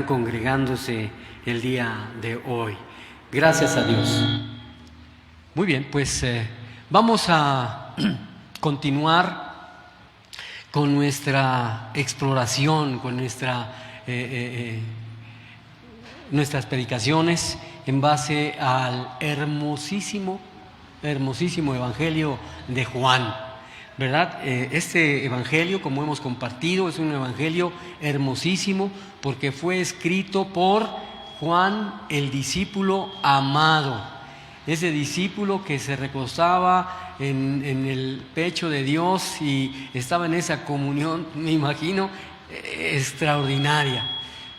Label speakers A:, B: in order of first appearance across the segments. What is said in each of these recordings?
A: Congregándose el día de hoy. Gracias a Dios. Muy bien, pues vamos a continuar con nuestra exploración, con nuestras predicaciones en base al hermosísimo Evangelio de Juan. ¿Verdad? Este evangelio, como hemos compartido, es un evangelio hermosísimo porque fue escrito por Juan, el discípulo amado. Ese discípulo que se recostaba en el pecho de Dios y estaba en esa comunión, me imagino, extraordinaria.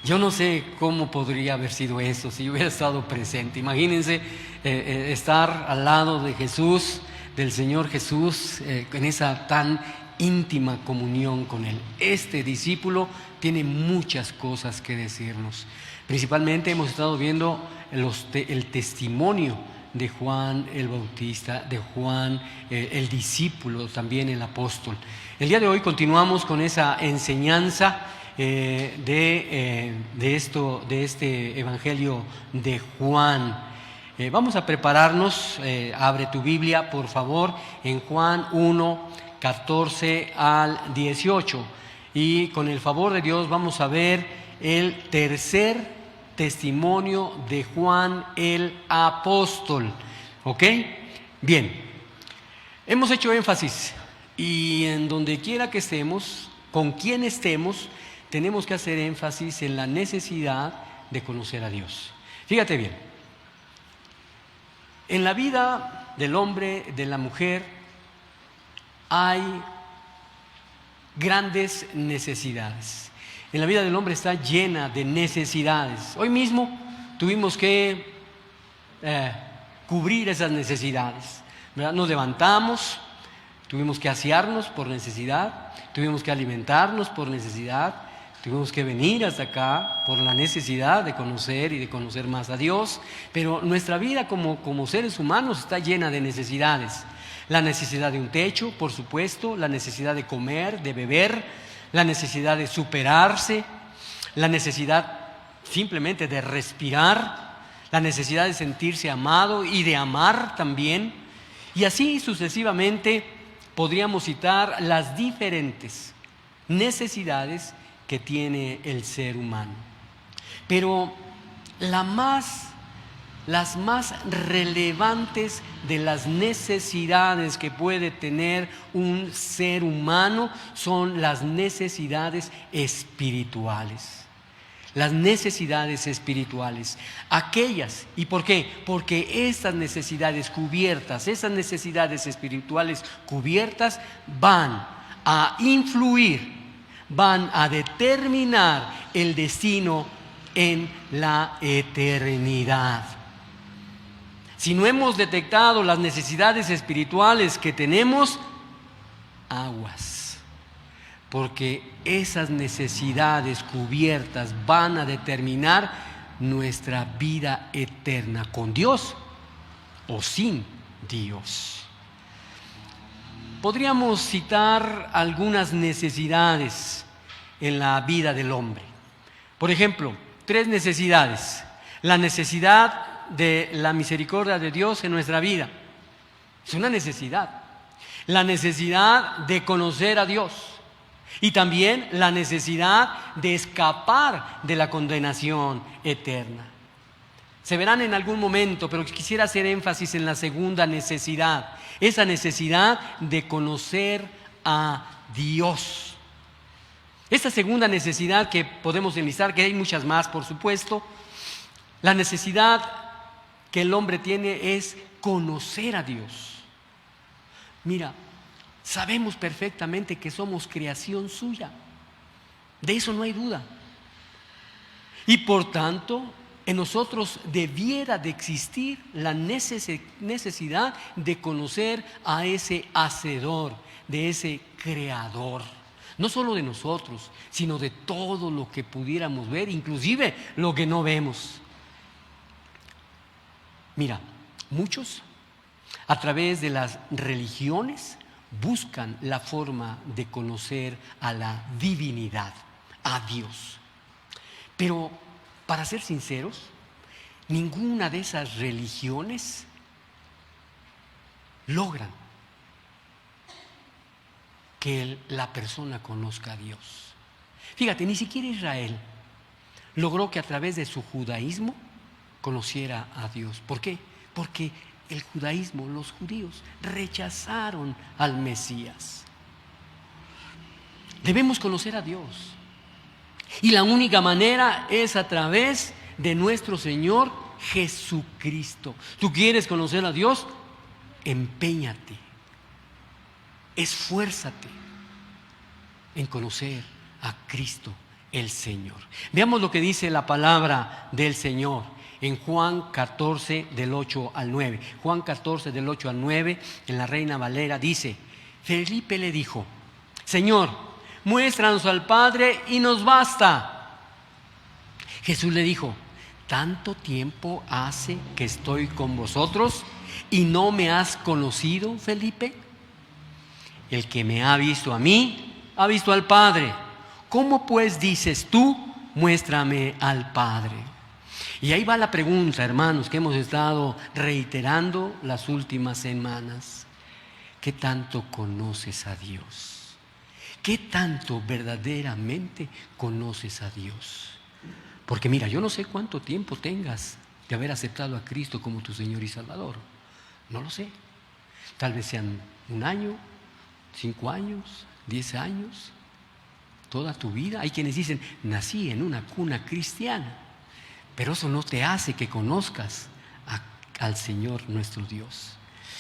A: Yo no sé cómo podría haber sido eso si hubiera estado presente. Imagínense estar al lado de Jesús, del Señor Jesús, en esa tan íntima comunión con Él. Este discípulo tiene muchas cosas que decirnos. Principalmente hemos estado viendo el testimonio de Juan el Bautista, de Juan el discípulo, también el apóstol. El día de hoy continuamos con esa enseñanza de este evangelio de Juan. Vamos a prepararnos, abre tu Biblia por favor en Juan 1, 14 al 18 y con el favor de Dios vamos a ver el tercer testimonio de Juan el apóstol. ¿Ok? Bien, hemos hecho énfasis y en donde quiera que estemos, con quien estemos, tenemos que hacer énfasis en la necesidad de conocer a Dios. Fíjate bien. En la vida del hombre, de la mujer, hay grandes necesidades. En la vida del hombre está llena de necesidades. Hoy mismo tuvimos que cubrir esas necesidades, ¿verdad? Nos levantamos, tuvimos que asearnos por necesidad, tuvimos que alimentarnos por necesidad, tuvimos que venir hasta acá por la necesidad de conocer y de conocer más a Dios, pero nuestra vida como seres humanos está llena de necesidades. La necesidad de un techo, por supuesto, la necesidad de comer, de beber, la necesidad de superarse, la necesidad simplemente de respirar, la necesidad de sentirse amado y de amar también. Y así sucesivamente podríamos citar las diferentes necesidades que tiene el ser humano. Pero las más relevantes de las necesidades que puede tener un ser humano son las necesidades espirituales. Las necesidades espirituales, aquellas, ¿y por qué? Porque estas necesidades cubiertas, esas necesidades espirituales cubiertas van a influir, van a determinar el destino en la eternidad. Si no hemos detectado las necesidades espirituales que tenemos, aguas, porque esas necesidades cubiertas van a determinar nuestra vida eterna con Dios o sin Dios. Podríamos citar algunas necesidades en la vida del hombre. Por ejemplo, 3 necesidades. La necesidad de la misericordia de Dios en nuestra vida. Es una necesidad. La necesidad de conocer a Dios. Y también la necesidad de escapar de la condenación eterna. Se verán en algún momento, pero quisiera hacer énfasis en la segunda necesidad. Esa necesidad de conocer a Dios. Esta segunda necesidad que podemos enlistar, que hay muchas más por supuesto, la necesidad que el hombre tiene es conocer a Dios. Mira, sabemos perfectamente que somos creación suya, de eso no hay duda. Y por tanto, en nosotros debiera de existir la necesidad de conocer a ese hacedor, de ese creador. No solo de nosotros, sino de todo lo que pudiéramos ver, inclusive lo que no vemos. Mira, muchos a través de las religiones buscan la forma de conocer a la divinidad, a Dios. Pero Para ser sinceros, ninguna de esas religiones logran que la persona conozca a Dios. Fíjate, ni siquiera Israel logró que a través de su judaísmo conociera a Dios. ¿Por qué? Porque el judaísmo, los judíos, rechazaron al Mesías. Debemos conocer a Dios. Y la única manera es a través de nuestro Señor Jesucristo. ¿Tú quieres conocer a Dios? Empeñate, esfuérzate en conocer a Cristo el Señor. Veamos lo que dice la palabra del Señor en Juan 14 del 8 al 9. Juan 14 del 8 al 9 en la Reina Valera dice: Felipe le dijo: Señor, muéstranos al Padre y nos basta. Jesús le dijo: ¿tanto tiempo hace que estoy con vosotros y no me has conocido, Felipe? El que me ha visto a mí, ha visto al Padre. ¿Cómo pues dices tú, muéstrame al Padre? Y ahí va la pregunta, hermanos, que hemos estado reiterando las últimas semanas. ¿Qué tanto conoces a Dios? ¿Qué tanto verdaderamente conoces a Dios? Porque mira, yo no sé cuánto tiempo tengas de haber aceptado a Cristo como tu Señor y Salvador. No lo sé. Tal vez sean 1 año, 5 años, 10 años, toda tu vida. Hay quienes dicen: nací en una cuna cristiana. Pero eso no te hace que conozcas al Señor nuestro Dios.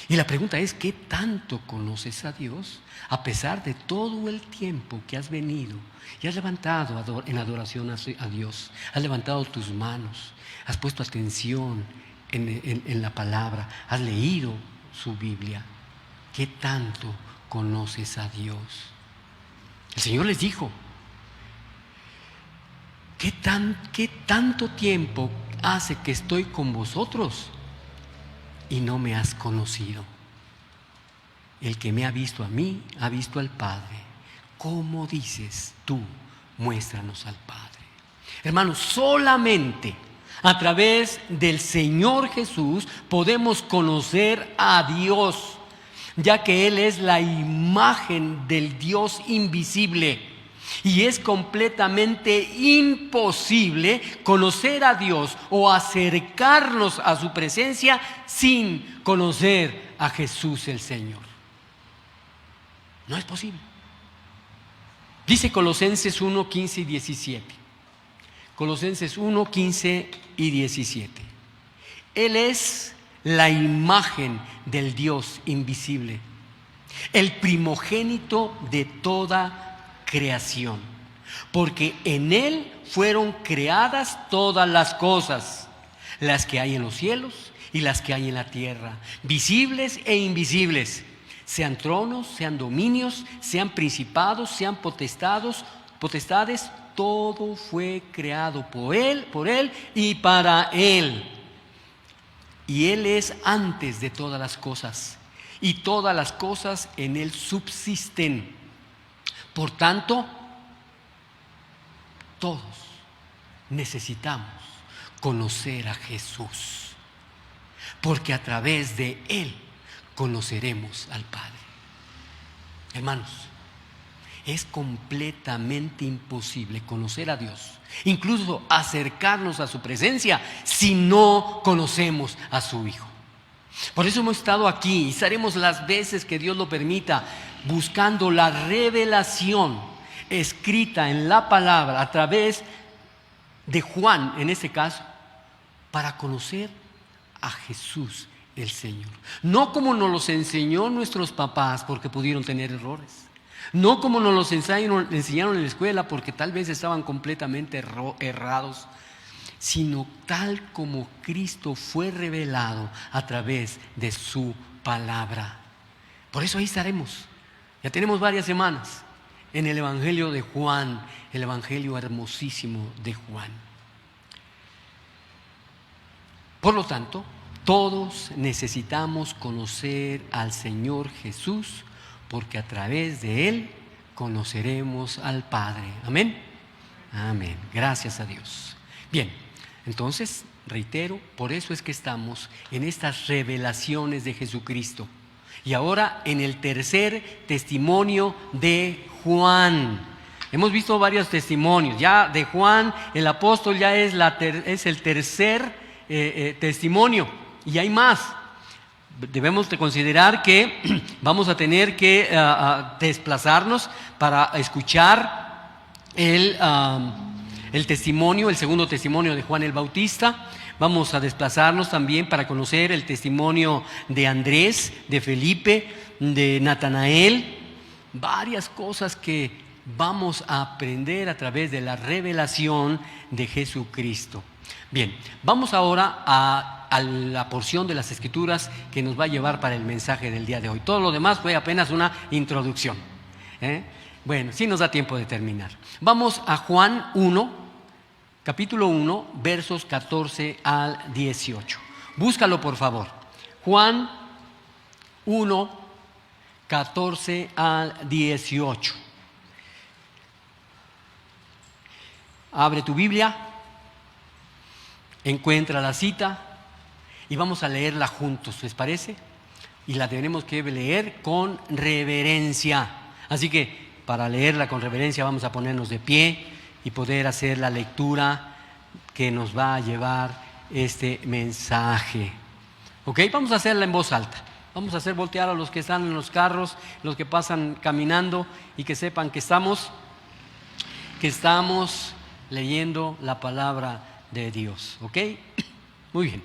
A: Y la pregunta es: ¿qué tanto conoces a Dios a pesar de todo el tiempo que has venido y has levantado en adoración a Dios? Has levantado tus manos, has puesto atención en la palabra, has leído su Biblia. ¿Qué tanto conoces a Dios? El Señor les dijo: ¿Qué tanto tiempo hace que estoy con vosotros y no me has conocido? El que me ha visto a mí, ha visto al Padre. ¿Cómo dices tú, muéstranos al Padre? Hermanos, solamente a través del Señor Jesús podemos conocer a Dios, ya que Él es la imagen del Dios invisible. Y es completamente imposible conocer a Dios o acercarnos a su presencia sin conocer a Jesús el Señor. No es posible. Dice Colosenses 1, 15 y 17. Colosenses 1, 15 y 17. Él es la imagen del Dios invisible, el primogénito de toda creación, porque en Él fueron creadas todas las cosas, las que hay en los cielos y las que hay en la tierra, visibles e invisibles, sean tronos, sean dominios, sean principados, sean potestades, todo fue creado por Él y para Él. Y Él es antes de todas las cosas, y todas las cosas en Él subsisten. Por tanto, todos necesitamos conocer a Jesús, porque a través de Él conoceremos al Padre. Hermanos, es completamente imposible conocer a Dios, incluso acercarnos a su presencia, si no conocemos a su Hijo. Por eso hemos estado aquí y estaremos las veces que Dios lo permita, buscando la revelación escrita en la palabra a través de Juan, en este caso, para conocer a Jesús el Señor. No como nos los enseñó nuestros papás, porque pudieron tener errores. No como nos los enseñaron en la escuela, porque tal vez estaban completamente errados, sino tal como Cristo fue revelado a través de su palabra. Por eso ahí estaremos. Ya tenemos varias semanas en el Evangelio de Juan, el Evangelio hermosísimo de Juan. Por lo tanto, todos necesitamos conocer al Señor Jesús, porque a través de Él conoceremos al Padre. Amén. Amén. Gracias a Dios. Bien, Entonces, reitero, por eso es que estamos en estas revelaciones de Jesucristo. Y ahora en el tercer testimonio de Juan. Hemos visto varios testimonios. Ya de Juan, el apóstol, ya es el tercer testimonio. Y hay más. Debemos de considerar que vamos a tener que desplazarnos para escuchar el testimonio, el segundo testimonio de Juan el Bautista. Vamos a desplazarnos también para conocer el testimonio de Andrés, de Felipe, de Natanael. Varias cosas que vamos a aprender a través de la revelación de Jesucristo. Bien, vamos ahora a la porción de las Escrituras que nos va a llevar para el mensaje del día de hoy. Todo lo demás fue apenas una introducción. Bueno, sí nos da tiempo de terminar. Vamos a Juan 1, capítulo 1, versos 14 al 18. Búscalo, por favor. Juan 1, 14 al 18. Abre tu Biblia, encuentra la cita y vamos a leerla juntos, ¿les parece? Y la tenemos que leer con reverencia. Así que para leerla con reverencia vamos a ponernos de pie y poder hacer la lectura que nos va a llevar este mensaje. ¿Ok? Vamos a hacerla en voz alta. Vamos a hacer voltear a los que están en los carros, los que pasan caminando, y que sepan que estamos leyendo la palabra de Dios. ¿Ok? Muy bien.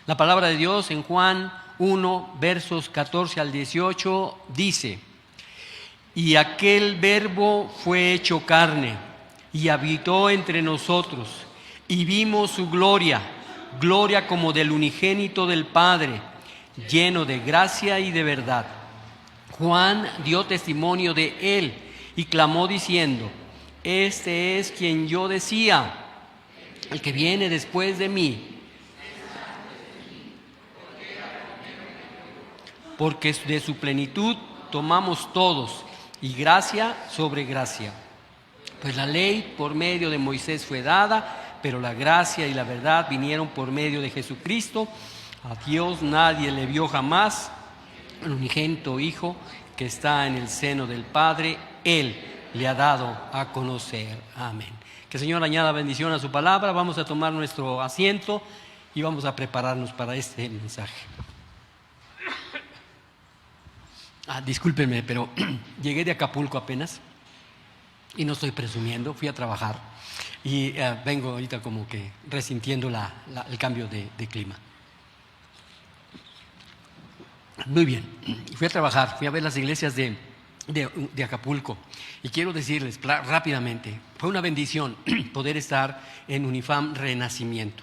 A: La palabra de Dios en Juan 1, versos 14 al 18 dice: y aquel Verbo fue hecho carne y habitó entre nosotros, y vimos su gloria, gloria como del unigénito del Padre, lleno de gracia y de verdad. Juan dio testimonio de él y clamó diciendo: este es quien yo decía, el que viene después de mí, porque de su plenitud tomamos todos, y gracia sobre gracia. Pues la ley por medio de Moisés fue dada, pero la gracia y la verdad vinieron por medio de Jesucristo. A Dios nadie le vio jamás. El unigénito Hijo que está en el seno del Padre, Él le ha dado a conocer. Amén. Que el Señor añada bendición a su palabra. Vamos a tomar nuestro asiento y vamos a prepararnos para este mensaje. Discúlpenme, pero llegué de Acapulco apenas y no estoy presumiendo, fui a trabajar y vengo ahorita como que resintiendo el cambio de clima. Muy bien, fui a trabajar, fui a ver las iglesias de Acapulco y quiero decirles rápidamente, fue una bendición poder estar en Unifam Renacimiento,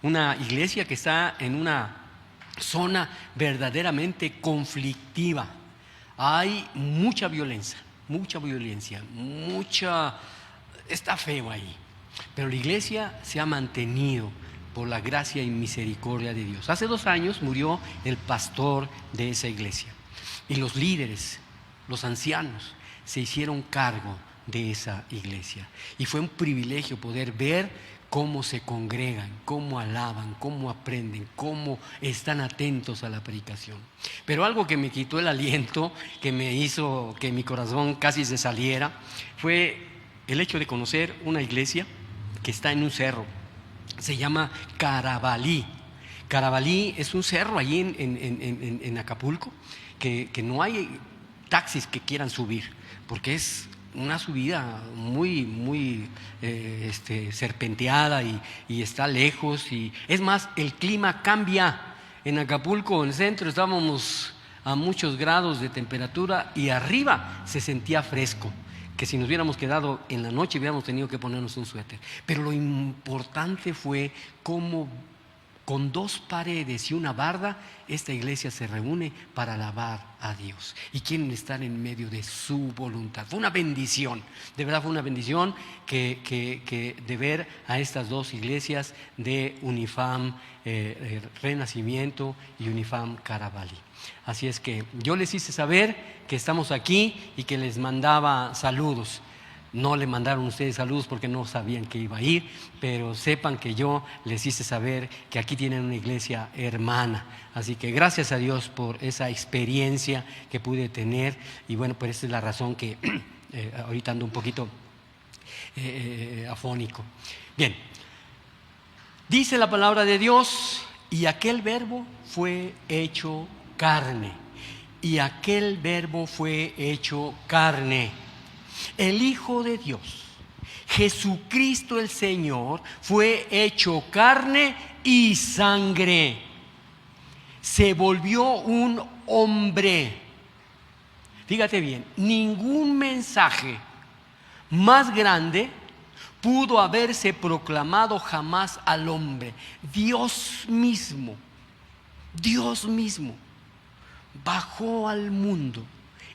A: una iglesia que está en una zona verdaderamente conflictiva. Hay mucha violencia, está feo ahí, pero la iglesia se ha mantenido por la gracia y misericordia de Dios. Hace 2 años murió el pastor de esa iglesia y los líderes, los ancianos, se hicieron cargo de esa iglesia y fue un privilegio poder ver cómo se congregan, cómo alaban, cómo aprenden, cómo están atentos a la predicación. Pero algo que me quitó el aliento, que me hizo que mi corazón casi se saliera, fue el hecho de conocer una iglesia que está en un cerro. Se llama Carabalí. Carabalí es un cerro allí en Acapulco que no hay taxis que quieran subir, porque es una subida muy serpenteada y está lejos. Y es más, el clima cambia. En Acapulco, en el centro, estábamos a muchos grados de temperatura y arriba se sentía fresco, que si nos hubiéramos quedado en la noche hubiéramos tenido que ponernos un suéter. Pero lo importante fue cómo con 2 paredes y una barda esta iglesia se reúne para alabar a Dios y quieren estar en medio de su voluntad. Fue una bendición, de verdad fue una bendición que de ver a estas 2 iglesias de Unifam Renacimiento y Unifam Carabalí. Así es que yo les hice saber que estamos aquí y que les mandaba saludos. No le mandaron ustedes saludos porque no sabían que iba a ir, pero sepan que yo les hice saber que aquí tienen una iglesia hermana. Así que gracias a Dios por esa experiencia que pude tener. Y bueno, pues esa es la razón que ahorita ando un poquito afónico. Bien, dice la palabra de Dios, y aquel verbo fue hecho carne. Y aquel verbo fue hecho carne. El Hijo de Dios, Jesucristo el Señor, fue hecho carne y sangre. Se volvió un hombre. Fíjate bien, ningún mensaje más grande pudo haberse proclamado jamás al hombre. Dios mismo bajó al mundo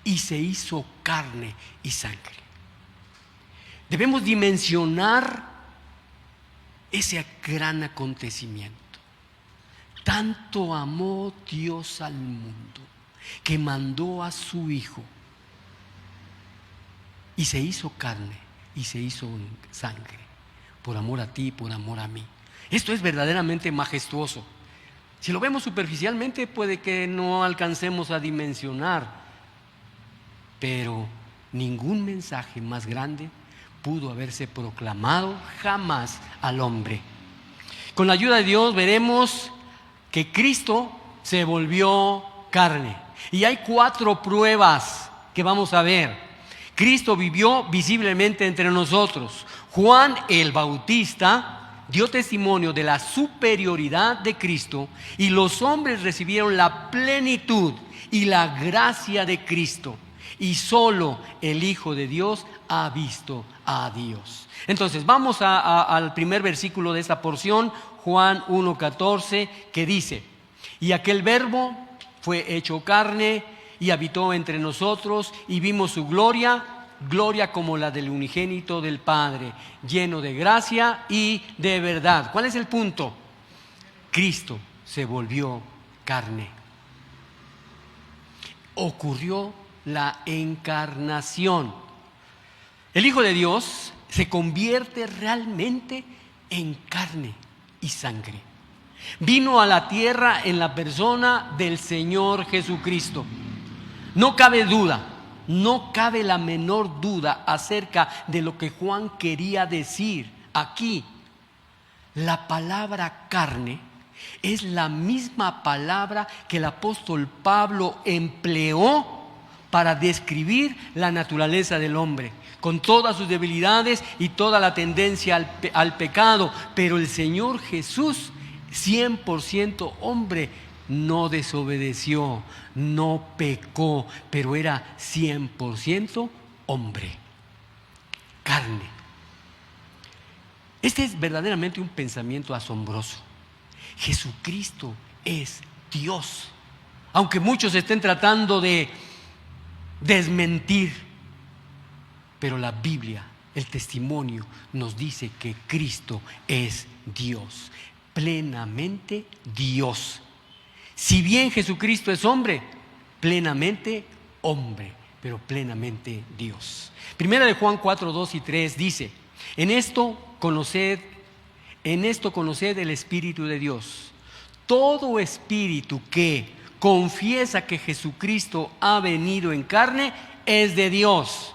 A: y se hizo carne y sangre. Debemos dimensionar ese gran acontecimiento. Tanto amó Dios al mundo que mandó a su Hijo y se hizo carne y se hizo sangre, por amor a ti, por amor a mí. Esto es verdaderamente majestuoso. Si lo vemos superficialmente, puede que no alcancemos a dimensionar, pero ningún mensaje más grande pudo haberse proclamado jamás al hombre. Con la ayuda de Dios veremos que Cristo se volvió carne. Y hay 4 pruebas que vamos a ver. Cristo vivió visiblemente entre nosotros. Juan el Bautista dio testimonio de la superioridad de Cristo y los hombres recibieron la plenitud y la gracia de Cristo. Y solo el Hijo de Dios ha visto a Dios. Entonces vamos al primer versículo de esta porción, Juan 1:14, que dice: y aquel verbo fue hecho carne y habitó entre nosotros, y vimos su gloria, gloria como la del unigénito del Padre, lleno de gracia y de verdad. ¿Cuál es el punto? Cristo se volvió carne. Ocurrió la encarnación. El Hijo de Dios se convierte realmente en carne y sangre. Vino a la tierra en la persona del Señor Jesucristo. No cabe duda, no cabe la menor duda acerca de lo que Juan quería decir aquí. La palabra carne es la misma palabra que el apóstol Pablo empleó para describir la naturaleza del hombre, con todas sus debilidades y toda la tendencia al pecado. Pero el Señor Jesús, 100% hombre, no desobedeció, no pecó, pero era 100% hombre, carne. Este es verdaderamente un pensamiento asombroso. Jesucristo es Dios, aunque muchos estén tratando de desmentir, pero la Biblia, el testimonio, nos dice que Cristo es Dios, plenamente Dios. Si bien Jesucristo es hombre, plenamente hombre, pero plenamente Dios. Primera de Juan 4:2 y 3 dice: en esto conoced el Espíritu de Dios. Todo espíritu que confiesa que Jesucristo ha venido en carne es de Dios.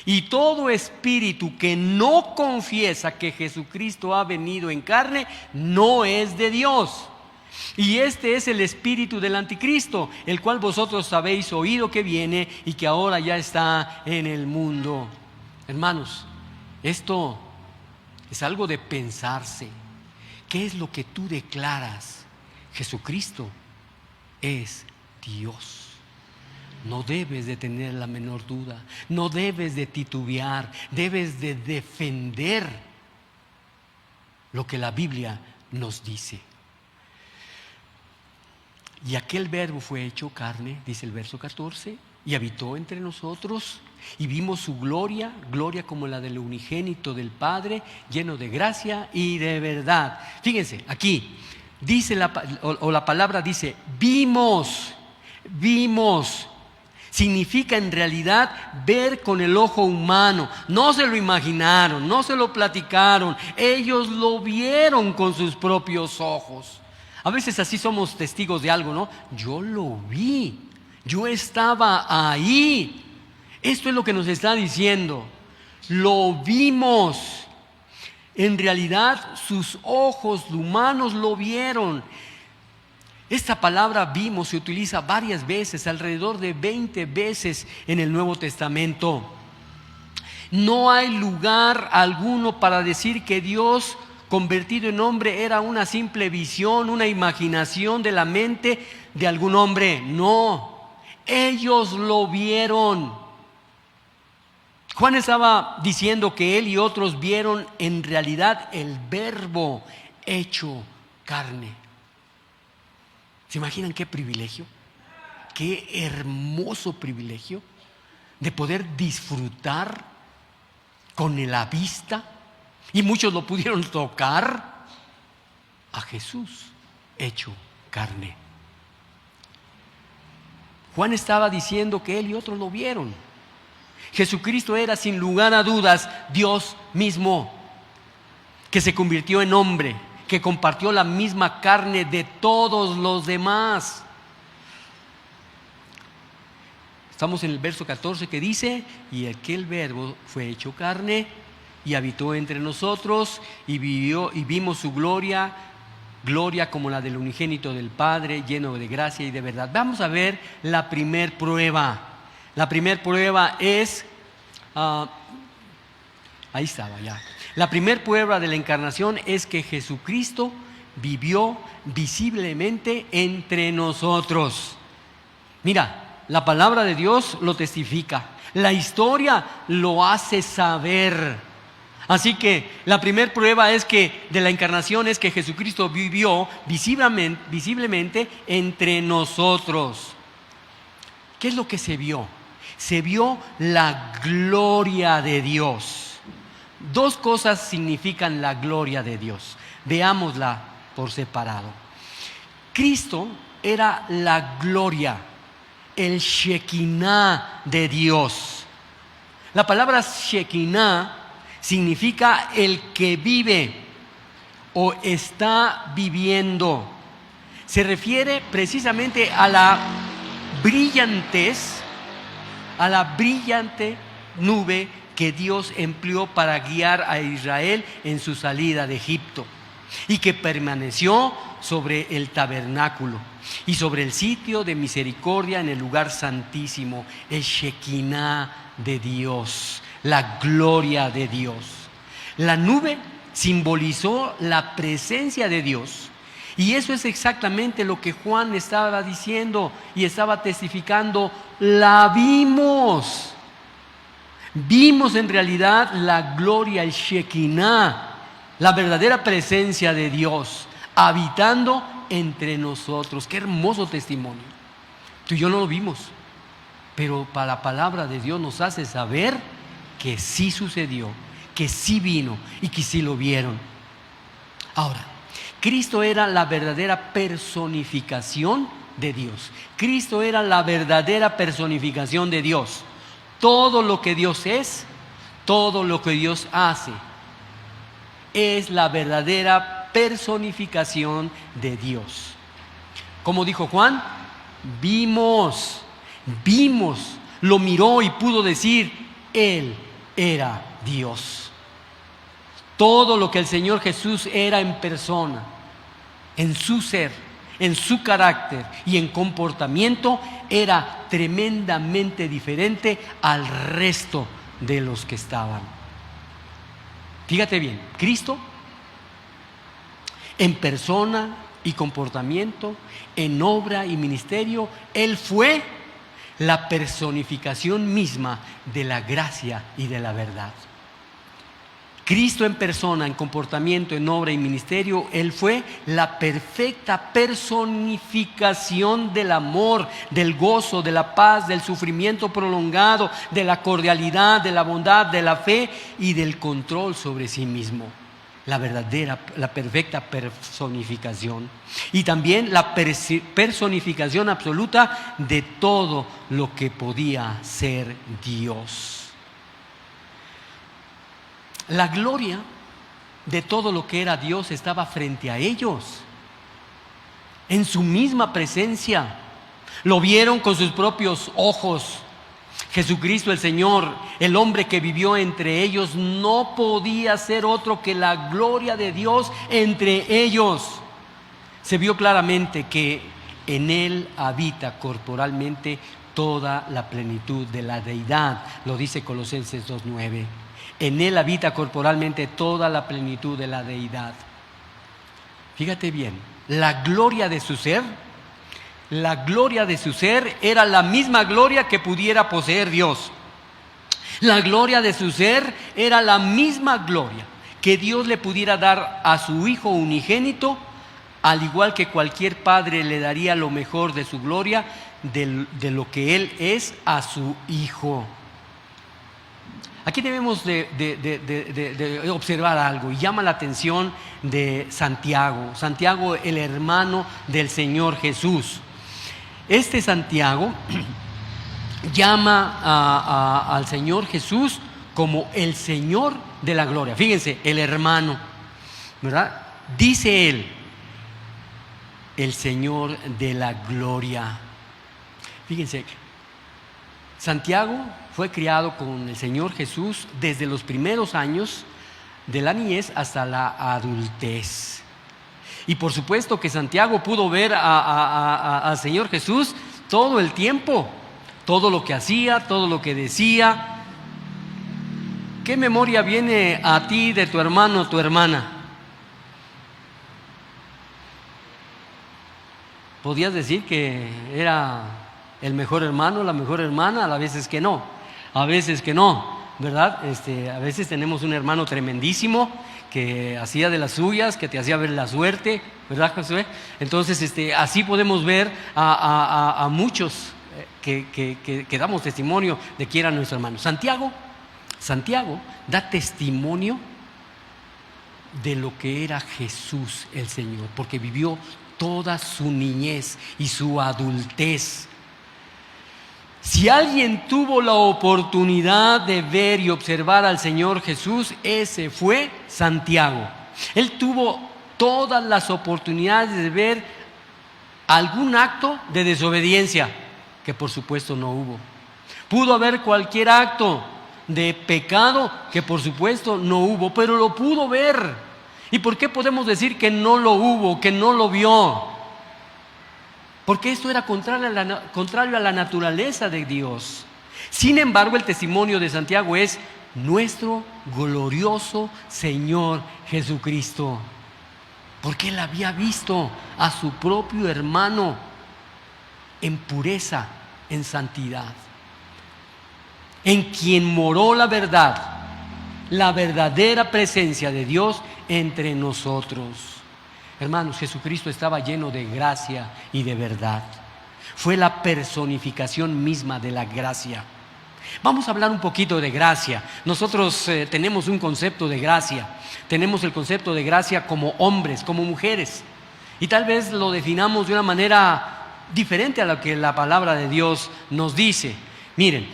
A: Y todo espíritu que no confiesa que Jesucristo ha venido en carne no es de Dios. Y este es el espíritu del anticristo, el cual vosotros habéis oído que viene y que ahora ya está en el mundo. Hermanos, esto es algo de pensarse. ¿Qué es lo que tú declaras? Jesucristo es Dios. No debes de tener la menor duda, no debes de titubear, debes de defender lo que la Biblia nos dice. Y aquel verbo fue hecho carne, dice el verso 14, y habitó entre nosotros, y vimos su gloria, gloria como la del unigénito del Padre, lleno de gracia y de verdad. Fíjense, aquí dice la palabra dice, vimos. significa en realidad ver con el ojo humano. No se lo imaginaron, no se lo platicaron, ellos lo vieron con sus propios ojos. A veces así somos testigos de algo, ¿no? Yo lo vi, yo estaba ahí. Esto es lo que nos está diciendo. Lo vimos. En realidad sus ojos humanos lo vieron. Esta palabra vimos se utiliza varias veces, alrededor de 20 veces en el Nuevo Testamento. No hay lugar alguno para decir que Dios convertido en hombre era una simple visión, una imaginación de la mente de algún hombre. No, ellos lo vieron. Juan estaba diciendo que él y otros vieron en realidad el Verbo hecho carne. ¿Se imaginan qué privilegio? Qué hermoso privilegio de poder disfrutar con la vista, y muchos lo pudieron tocar, a Jesús hecho carne. Juan estaba diciendo que él y otros lo vieron. Jesucristo era sin lugar a dudas Dios mismo, que se convirtió en hombre, que compartió la misma carne de todos los demás. Estamos en el verso 14 que dice: y aquel Verbo fue hecho carne y habitó entre nosotros y vivió, y vimos su gloria como la del unigénito del Padre, lleno de gracia y de verdad. Vamos a ver la primer prueba. La primer prueba es, ahí estaba ya. La primer prueba de la encarnación es que Jesucristo vivió visiblemente entre nosotros. Mira, la palabra de Dios lo testifica, la historia lo hace saber. Así que la primera prueba de la encarnación es que Jesucristo vivió visiblemente entre nosotros. ¿Qué es lo que se vio? Se vio la gloria de Dios. Dos cosas significan la gloria de Dios. Veámosla por separado. Cristo era la gloria, el Shekinah de Dios. La palabra Shekinah significa el que vive o está viviendo. Se refiere precisamente a la brillantez, a la brillante nube que Dios empleó para guiar a Israel en su salida de Egipto, y que permaneció sobre el tabernáculo y sobre el sitio de misericordia en el lugar santísimo, el Shekinah de Dios, la gloria de Dios. La nube simbolizó la presencia de Dios, y eso es exactamente lo que Juan estaba diciendo y estaba testificando. La vimos. Vimos en realidad la gloria, el Shekinah, la verdadera presencia de Dios habitando entre nosotros. Qué hermoso testimonio. Tú y yo no lo vimos, pero para la palabra de Dios nos hace saber que sí sucedió, que sí vino y que sí lo vieron. Ahora, Cristo era la verdadera personificación de Dios. Cristo era la verdadera personificación de Dios. Todo lo que Dios es, todo lo que Dios hace, es la verdadera personificación de Dios. Como dijo Juan, vimos, lo miró y pudo decir, Él era Dios. Todo lo que el Señor Jesús era en persona, en su ser, en su carácter y en comportamiento, era tremendamente diferente al resto de los que estaban. Fíjate bien, Cristo en persona y comportamiento, en obra y ministerio, Él fue la personificación misma de la gracia y de la verdad. Cristo en persona, en comportamiento, en obra y ministerio, Él fue la perfecta personificación del amor, del gozo, de la paz, del sufrimiento prolongado, de la cordialidad, de la bondad, de la fe y del control sobre sí mismo. la perfecta personificación, y también la personificación absoluta de todo lo que podía ser Dios. La gloria de todo lo que era Dios estaba frente a ellos, en su misma presencia. Lo vieron con sus propios ojos. Jesucristo el Señor, el hombre que vivió entre ellos, no podía ser otro que la gloria de Dios entre ellos. Se vio claramente que en Él habita corporalmente toda la plenitud de la deidad. Lo dice Colosenses 2:9. En Él habita corporalmente toda la plenitud de la deidad. Fíjate bien, la gloria de su ser era la misma gloria que pudiera poseer Dios. La gloria de su ser era la misma gloria que Dios le pudiera dar a su Hijo unigénito, al igual que cualquier padre le daría lo mejor de su gloria, de lo que Él es a su Hijo. Aquí debemos de observar algo, y llama la atención de Santiago, el hermano del Señor Jesús. Este Santiago llama al Señor Jesús como el Señor de la gloria. Fíjense, el hermano, ¿verdad? Dice él, el Señor de la gloria. Fíjense, Santiago fue criado con el Señor Jesús desde los primeros años de la niñez hasta la adultez. Y por supuesto que Santiago pudo ver al Señor Jesús todo el tiempo, todo lo que hacía, todo lo que decía. ¿Qué memoria viene a ti de tu hermano o tu hermana? Podías decir que era el mejor hermano, la mejor hermana, a veces que no, ¿verdad? A veces tenemos un hermano tremendísimo que hacía de las suyas, que te hacía ver la suerte, ¿verdad, Josué? Entonces, así podemos ver a muchos que damos testimonio de que era nuestro hermano. Santiago da testimonio de lo que era Jesús el Señor, porque vivió toda su niñez y su adultez. Si alguien tuvo la oportunidad de ver y observar al Señor Jesús, ese fue Santiago. Él tuvo todas las oportunidades de ver algún acto de desobediencia, que por supuesto no hubo. Pudo haber cualquier acto de pecado, que por supuesto no hubo, pero lo pudo ver. ¿Y por qué podemos decir que no lo hubo, que no lo vio? Porque esto era contrario a la naturaleza de Dios. Sin embargo, el testimonio de Santiago es nuestro glorioso Señor Jesucristo, porque él había visto a su propio hermano en pureza, en santidad, en quien moró la verdad, la verdadera presencia de Dios entre nosotros. Hermanos, Jesucristo estaba lleno de gracia y de verdad. Fue la personificación misma de la gracia. Vamos a hablar un poquito de gracia. Nosotros tenemos un concepto de gracia. Tenemos el concepto de gracia como hombres, como mujeres. Y tal vez lo definamos de una manera diferente a lo que la palabra de Dios nos dice. Miren,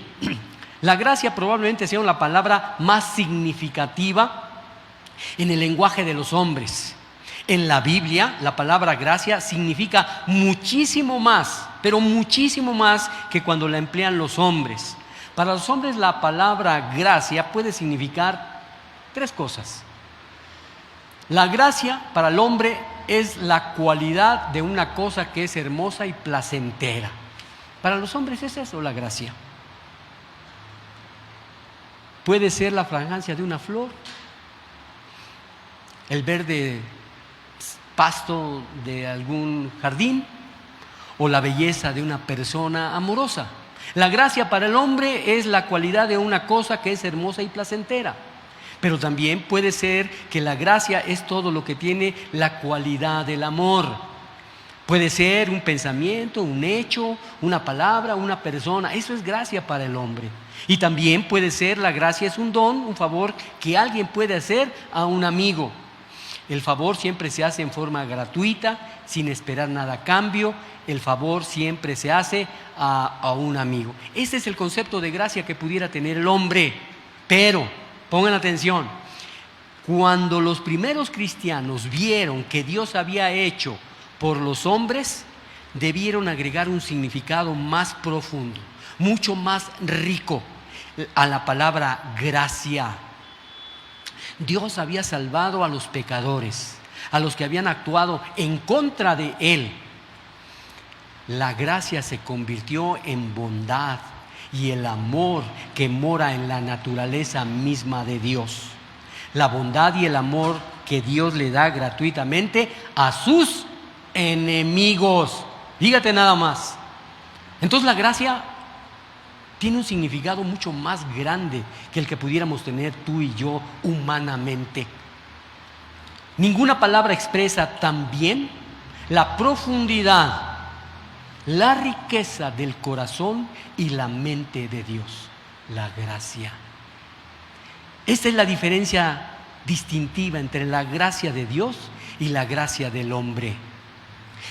A: la gracia probablemente sea la palabra más significativa en el lenguaje de los hombres. En la Biblia, la palabra gracia significa muchísimo más, pero muchísimo más que cuando la emplean los hombres. Para los hombres, la palabra gracia puede significar tres cosas. La gracia para el hombre es la cualidad de una cosa que es hermosa y placentera. Para los hombres es eso, la gracia. Puede ser la fragancia de una flor, el verde pasto de algún jardín, o la belleza de una persona amorosa. La gracia para el hombre es la cualidad de una cosa que es hermosa y placentera, pero también puede ser que la gracia es todo lo que tiene la cualidad del amor. Puede ser un pensamiento, un hecho, una palabra, una persona. Eso es gracia para el hombre. Y también puede ser, la gracia es un don, un favor que alguien puede hacer a un amigo. El favor siempre se hace en forma gratuita, sin esperar nada a cambio. El favor siempre se hace a un amigo. Ese es el concepto de gracia que pudiera tener el hombre. Pero, pongan atención, cuando los primeros cristianos vieron que Dios había hecho por los hombres, debieron agregar un significado más profundo, mucho más rico a la palabra gracia. Dios había salvado a los pecadores, a los que habían actuado en contra de Él. La gracia se convirtió en bondad y el amor que mora en la naturaleza misma de Dios. La bondad y el amor que Dios le da gratuitamente a sus enemigos. Fíjate nada más. Entonces la gracia tiene un significado mucho más grande que el que pudiéramos tener tú y yo humanamente. Ninguna palabra expresa tan bien la profundidad, la riqueza del corazón y la mente de Dios, la gracia. Esta es la diferencia distintiva entre la gracia de Dios y la gracia del hombre.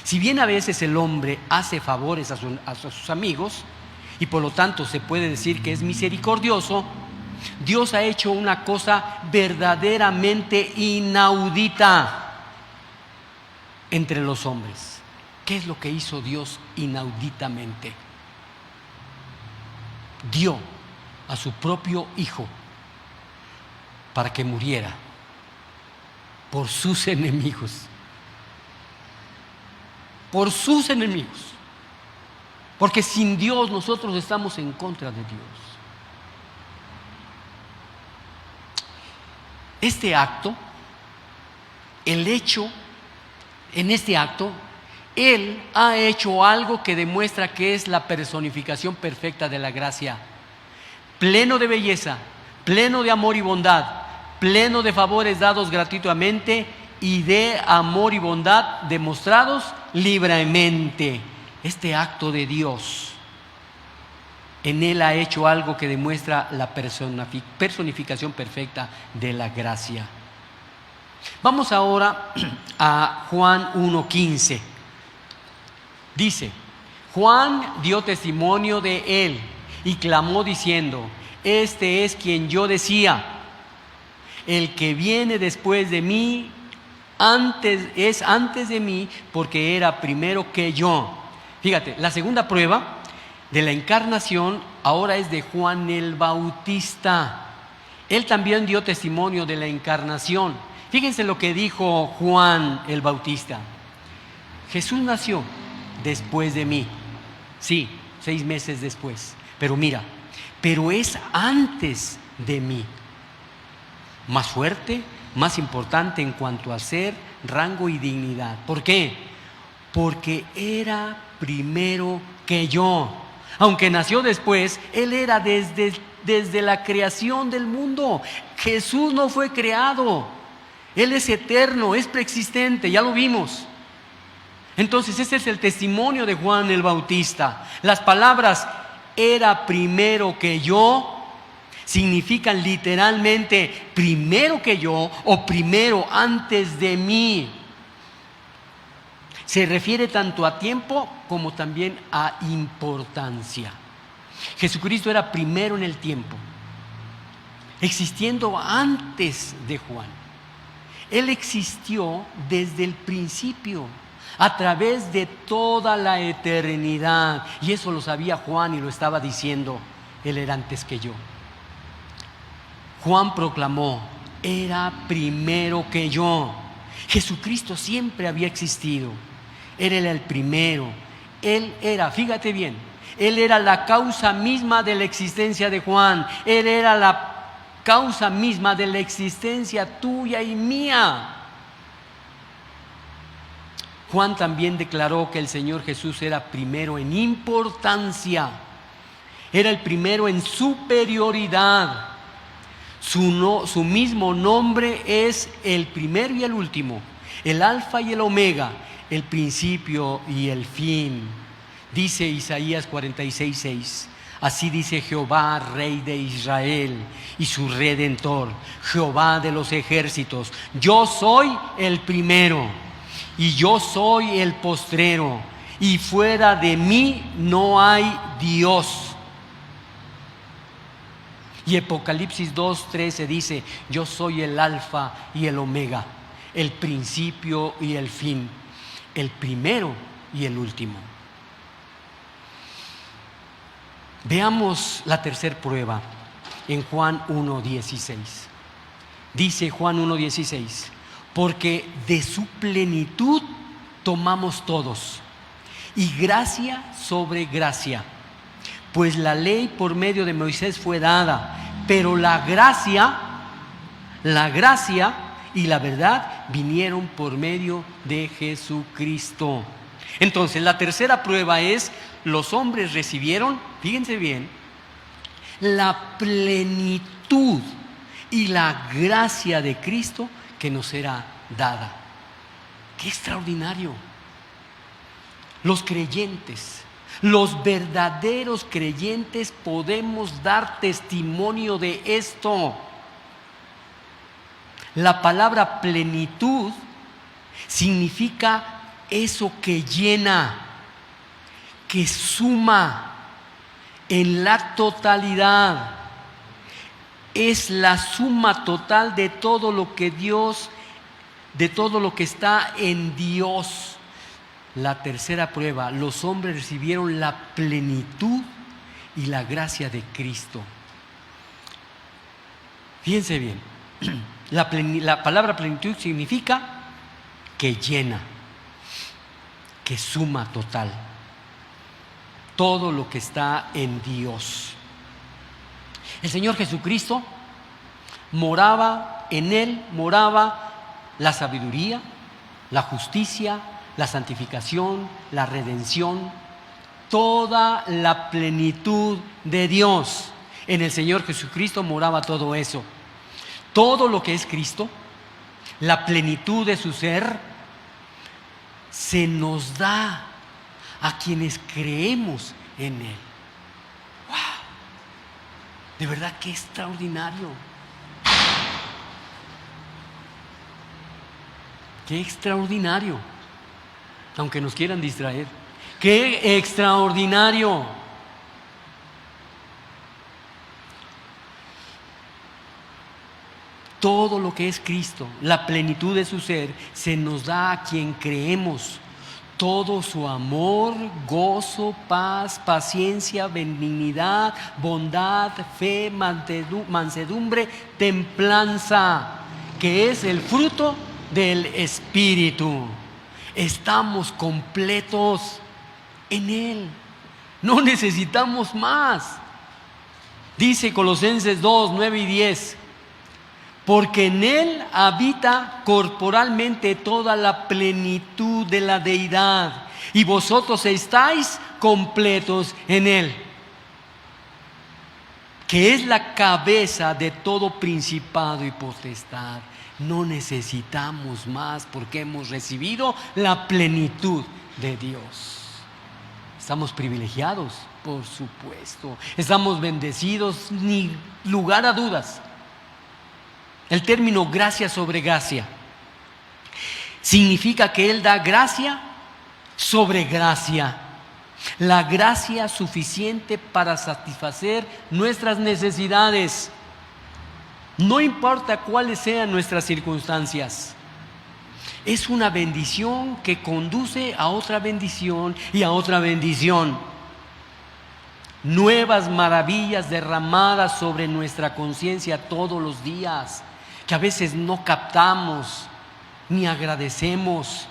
A: Si bien a veces el hombre hace favores a sus amigos, y por lo tanto se puede decir que es misericordioso, Dios ha hecho una cosa verdaderamente inaudita entre los hombres. ¿Qué es lo que hizo Dios inauditamente? Dio a su propio Hijo para que muriera por sus enemigos. Por sus enemigos. Porque sin Dios nosotros estamos en contra de Dios. Este acto, el hecho, en este acto, Él ha hecho algo que demuestra que es la personificación perfecta de la gracia. Pleno de belleza, pleno de amor y bondad, pleno de favores dados gratuitamente y de amor y bondad demostrados libremente. Este acto de Dios, en Él ha hecho algo que demuestra la personificación perfecta de la gracia. Vamos ahora a Juan 1:15. Dice: Juan dio testimonio de Él y clamó diciendo: este es quien yo decía, el que viene después de mí es antes de mí, porque era primero que yo. Fíjate, la segunda prueba de la encarnación ahora es de Juan el Bautista. Él también dio testimonio de la encarnación. Fíjense lo que dijo Juan el Bautista: Jesús nació después de mí. Sí, 6 meses después. Pero mira, pero es antes de mí. Más fuerte, más importante en cuanto a ser, rango y dignidad. ¿Por qué? Porque era primero que yo. Aunque nació después, Él era desde la creación del mundo. Jesús no fue creado. Él es eterno, es preexistente, ya lo vimos. Entonces ese es el testimonio de Juan el Bautista. Las palabras era primero que yo significan literalmente primero que yo o primero antes de mí. Se refiere tanto a tiempo como también a importancia. Jesucristo era primero en el tiempo, existiendo antes de Juan. Él existió desde el principio, a través de toda la eternidad. Y eso lo sabía Juan y lo estaba diciendo. Él era antes que yo. Juan proclamó: era primero que yo. Jesucristo siempre había existido. Él era el primero. Él era, fíjate bien, Él era la causa misma de la existencia de Juan. Él era la causa misma de la existencia tuya y mía. Juan también declaró que el Señor Jesús era primero en importancia. Era el primero en superioridad. Su mismo nombre es el primero y el último, el alfa y el omega, el principio y el fin. Dice Isaías 46:6: Así dice Jehová, Rey de Israel y su Redentor, Jehová de los ejércitos: yo soy el primero y yo soy el postrero, y fuera de mí no hay Dios. Y Apocalipsis 2:13 dice: yo soy el alfa y el omega, el principio y el fin, el primero y el último. Veamos la tercera prueba en Juan 1:16. Dice Juan 1:16: porque de su plenitud tomamos todos, y gracia sobre gracia. Pues la ley por medio de Moisés fue dada, pero la gracia y la verdad vinieron por medio de Jesucristo. Entonces, la tercera prueba es: los hombres recibieron, fíjense bien, la plenitud y la gracia de Cristo que nos será dada. ¡Qué extraordinario! Los creyentes, los verdaderos creyentes, podemos dar testimonio de esto. La palabra plenitud significa eso que llena, que suma en la totalidad. Es la suma total de todo lo que Dios, de todo lo que está en Dios. La tercera prueba: los hombres recibieron la plenitud y la gracia de Cristo. Fíjense bien, la palabra plenitud significa que llena, que suma total todo lo que está en Dios. El Señor Jesucristo moraba, en Él moraba la sabiduría, la justicia, la santificación, la redención, toda la plenitud de Dios. En el Señor Jesucristo moraba todo eso. Todo lo que es Cristo, la plenitud de su ser, se nos da a quienes creemos en Él. ¡Wow! De verdad, qué extraordinario. Qué extraordinario. Aunque nos quieran distraer. ¡Qué extraordinario! Todo lo que es Cristo, la plenitud de su ser, se nos da a quien creemos. Todo su amor, gozo, paz, paciencia, benignidad, bondad, fe, mansedumbre, templanza, que es el fruto del Espíritu. Estamos completos en Él. No necesitamos más. Dice Colosenses 2, 9 y 10. Porque en Él habita corporalmente toda la plenitud de la deidad, y vosotros estáis completos en Él, que es la cabeza de todo principado y potestad. No necesitamos más porque hemos recibido la plenitud de Dios. Estamos privilegiados, por supuesto. Estamos bendecidos, ni lugar a dudas. El término gracia sobre gracia significa que Él da gracia sobre gracia. La gracia suficiente para satisfacer nuestras necesidades. No importa cuáles sean nuestras circunstancias. Es una bendición que conduce a otra bendición y a otra bendición. Nuevas maravillas derramadas sobre nuestra conciencia todos los días, que a veces no captamos ni agradecemos.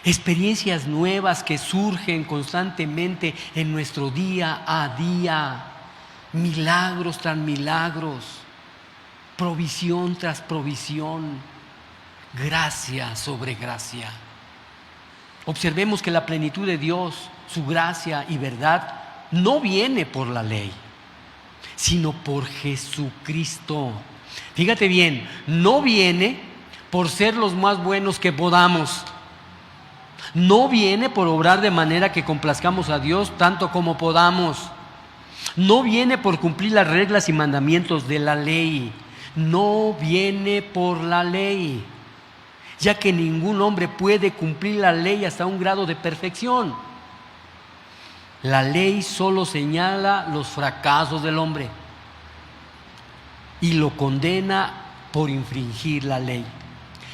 A: Experiencias nuevas que surgen constantemente en nuestro día a día. Milagros tras milagros. Provisión tras provisión. Gracia sobre gracia. Observemos que la plenitud de Dios, su gracia y verdad, no viene por la ley, sino por Jesucristo. Fíjate bien, no viene por ser los más buenos que podamos. No viene por obrar de manera que complazcamos a Dios tanto como podamos. No viene por cumplir las reglas y mandamientos de la ley. No viene por la ley, ya que ningún hombre puede cumplir la ley hasta un grado de perfección. La ley solo señala los fracasos del hombre y lo condena por infringir la ley.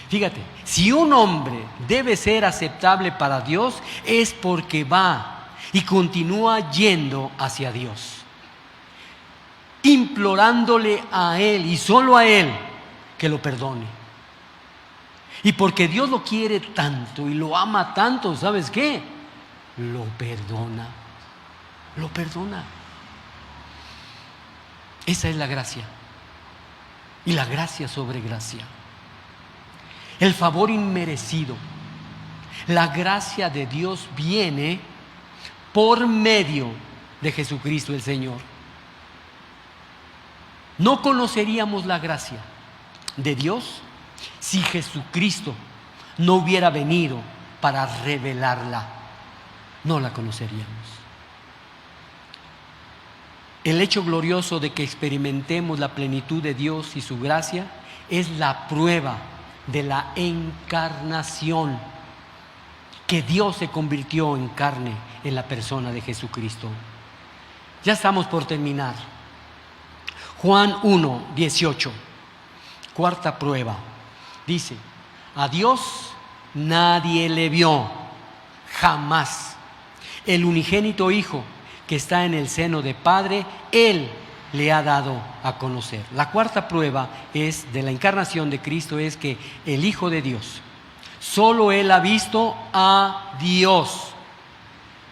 A: Fíjate, si un hombre debe ser aceptable para Dios, es porque va y continúa yendo hacia Dios, implorándole a Él y solo a Él que lo perdone. Y porque Dios lo quiere tanto y lo ama tanto, ¿sabes qué? Lo perdona. Lo perdona. Esa es la gracia. Y la gracia sobre gracia. El favor inmerecido. La gracia de Dios viene por medio de Jesucristo el Señor. No conoceríamos la gracia de Dios si Jesucristo no hubiera venido para revelarla. No la conoceríamos. El hecho glorioso de que experimentemos la plenitud de Dios y su gracia es la prueba de la encarnación, que Dios se convirtió en carne en la persona de Jesucristo. Ya estamos por terminar. Juan 1, 18, cuarta prueba, dice: a Dios nadie le vio, jamás. El unigénito Hijo que está en el seno del Padre, Él le ha dado a conocer. La cuarta prueba es de la encarnación de Cristo, es que el Hijo de Dios, solo Él ha visto a Dios.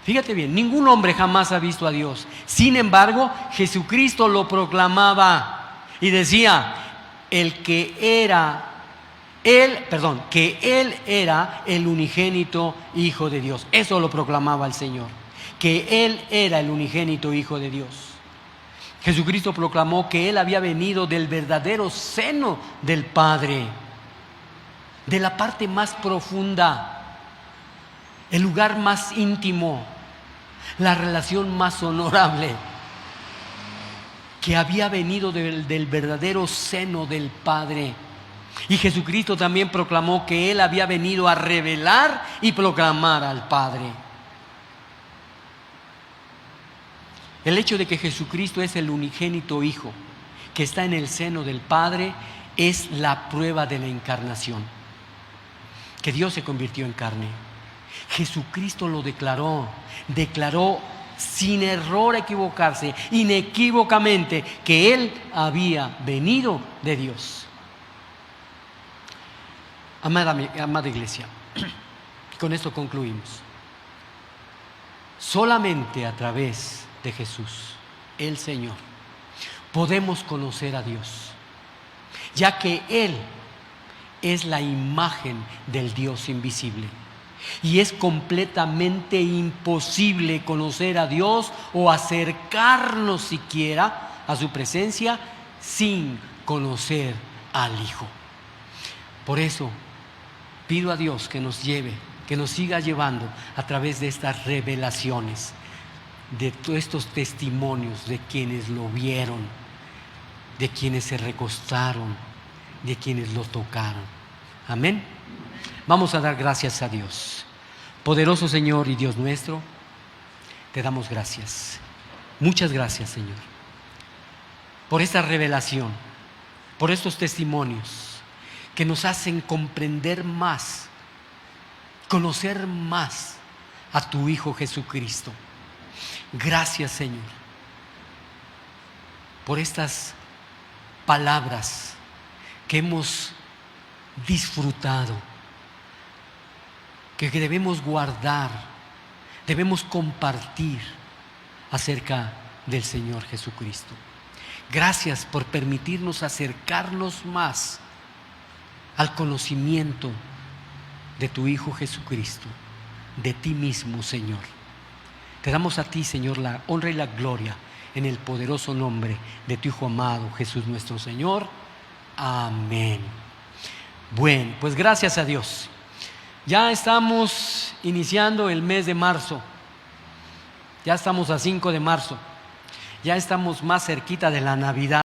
A: Fíjate bien, ningún hombre jamás ha visto a Dios. Sin embargo, Jesucristo lo proclamaba y decía que Él era el unigénito Hijo de Dios. Eso lo proclamaba el Señor, que Él era el unigénito Hijo de Dios. Jesucristo proclamó que Él había venido del verdadero seno del Padre, de la parte más profunda, el lugar más íntimo, la relación más honorable, que había venido del verdadero seno del Padre. Y Jesucristo también proclamó que Él había venido a revelar y proclamar al Padre. El hecho de que Jesucristo es el unigénito Hijo que está en el seno del Padre es la prueba de la encarnación, que Dios se convirtió en carne. Jesucristo lo declaró sin error a equivocarse, inequívocamente, que Él había venido de Dios. Amada iglesia, con esto concluimos. Solamente a través de Jesús, el Señor, podemos conocer a Dios, ya que Él es la imagen del Dios invisible. Y es completamente imposible conocer a Dios o acercarnos siquiera a su presencia sin conocer al Hijo. Por eso pido a Dios que nos lleve, que nos siga llevando a través de estas revelaciones, de todos estos testimonios de quienes lo vieron, de quienes se recostaron, de quienes lo tocaron. Amén. Vamos a dar gracias a Dios. Poderoso Señor y Dios nuestro, te damos gracias. Muchas gracias, Señor, por esta revelación, por estos testimonios que nos hacen comprender más, conocer más a tu Hijo Jesucristo. Gracias, Señor, por estas palabras que hemos disfrutado, que debemos guardar, debemos compartir acerca del Señor Jesucristo. Gracias por permitirnos acercarnos más al conocimiento de tu Hijo Jesucristo, de ti mismo, Señor. Te damos a ti, Señor, la honra y la gloria en el poderoso nombre de tu Hijo amado, Jesús nuestro Señor. Amén. Bueno, pues gracias a Dios. Ya estamos iniciando el mes de marzo. Ya estamos a 5 de marzo. ya estamos más cerquita de la Navidad.